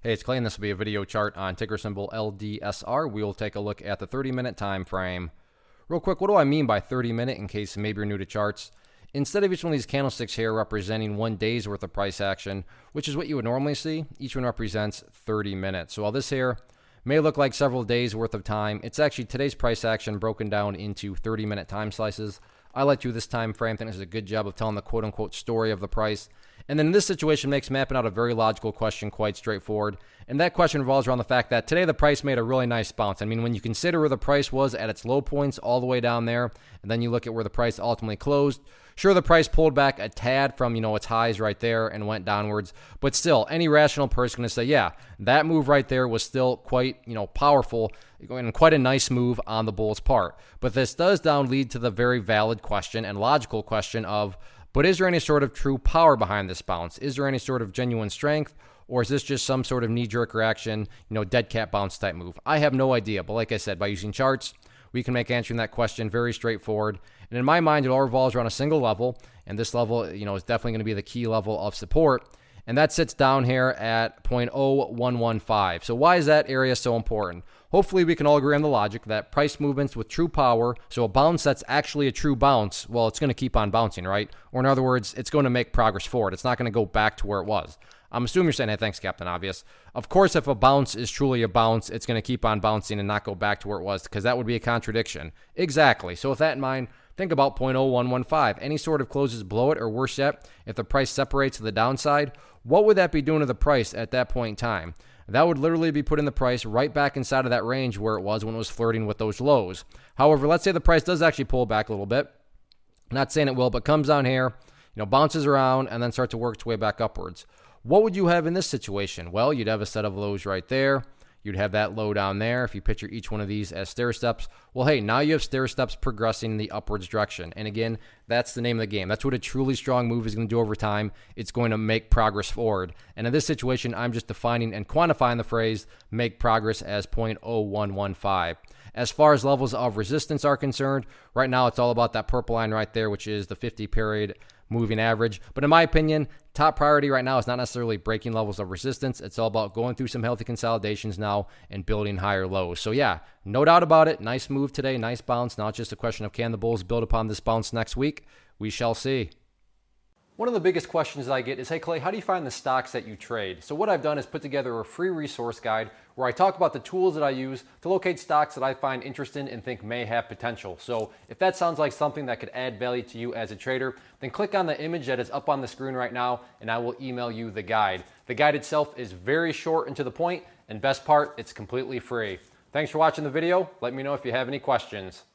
Hey, it's Clay, and this will be a video chart on ticker symbol LDSR. We will take a look at the 30-minute time frame. Real quick, what do I mean by 30-minute in case maybe you're new to charts? Instead of each one of these candlesticks here representing 1 day's worth of price action, which is what you would normally see, each one represents 30 minutes. So while this here may look like several days worth of time, it's actually today's price action broken down into 30-minute time slices. I like to do this time frame. I think this is a good job of telling the quote-unquote story of the price. And then in this situation makes mapping out a very logical question quite straightforward. And that question revolves around the fact that today the price made a really nice bounce. I mean, when you consider where the price was at its low points all the way down there, and then you look at where the price ultimately closed, sure, the price pulled back a tad from, its highs right there and went downwards. But still, any rational person is going to say, yeah, that move right there was still quite, powerful and quite a nice move on the bull's part. But this does lead to the very valid question and logical question of, but is there any sort of true power behind this bounce? Is there any sort of genuine strength? Or is this just some sort of knee-jerk reaction, dead cat bounce type move? I have no idea. But like I said, by using charts, we can make answering that question very straightforward. And in my mind, it all revolves around a single level. And this level, is definitely going to be the key level of support. And that sits down here at 0.0115. So why is that area so important? Hopefully we can all agree on the logic that price movements with true power, so a bounce that's actually a true bounce, well, it's going to keep on bouncing, right? Or in other words, it's going to make progress forward. It's not going to go back to where it was. I'm assuming you're saying, hey, thanks, Captain Obvious. Of course, if a bounce is truly a bounce, it's going to keep on bouncing and not go back to where it was, because that would be a contradiction. Exactly. So with that in mind, think about 0.0115. Any sort of closes below it, or worse yet, if the price separates to the downside, what would that be doing to the price at that point in time? That would literally be putting the price right back inside of that range where it was when it was flirting with those lows. However, let's say the price does actually pull back a little bit. Not saying it will, but comes down here, bounces around, and then starts to work its way back upwards. What would you have in this situation? Well, you'd have a set of lows right there. You'd have that low down there. If you picture each one of these as stair steps, well, hey, now you have stair steps progressing in the upwards direction. And again, that's the name of the game. That's what a truly strong move is going to do over time. It's going to make progress forward. And in this situation, I'm just defining and quantifying the phrase make progress as 0.0115. As far as levels of resistance are concerned, right now it's all about that purple line right there, which is the 50-period moving average. But in my opinion, top priority right now is not necessarily breaking levels of resistance. It's all about going through some healthy consolidations now and building higher lows. So yeah, no doubt about it. Nice move today, nice bounce. Now it's just a question of, can the bulls build upon this bounce next week? We shall see. One of the biggest questions that I get is, hey Clay, how do you find the stocks that you trade? So what I've done is put together a free resource guide where I talk about the tools that I use to locate stocks that I find interesting and think may have potential. So if that sounds like something that could add value to you as a trader, then click on the image that is up on the screen right now and I will email you the guide. The guide itself is very short and to the point, and best part, it's completely free. Thanks for watching the video. Let me know if you have any questions.